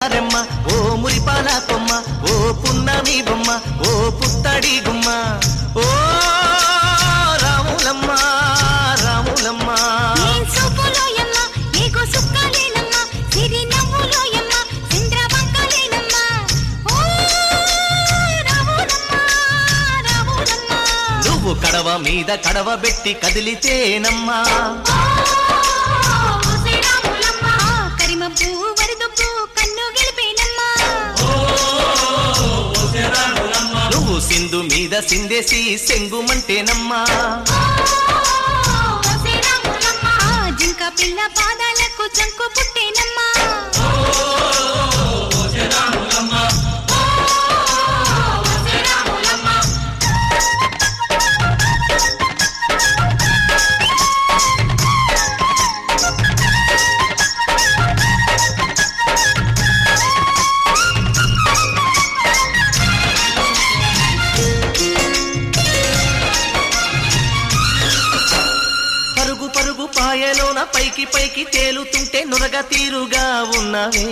రెమ్మ ఓ మురిపాల కొమ్మ ఓ పున్నమి బొమ్మ ఓ పుత్తడి గుమ్మ ఓ రాములమ్మ రాములమ్మ నువ్వు కడవ మీద కడవ పెట్టి కదిలితేనమ్మా నువ్వు సింధు మీద సిందేసి సెంగుమంటేనమ్మా జింక పిల్ల పాదాలకు జంకు పుట్టేనమ్మా పాయలోన పైకి పైకి తేలుతుంటే నురగ తీరుగా ఉన్నవే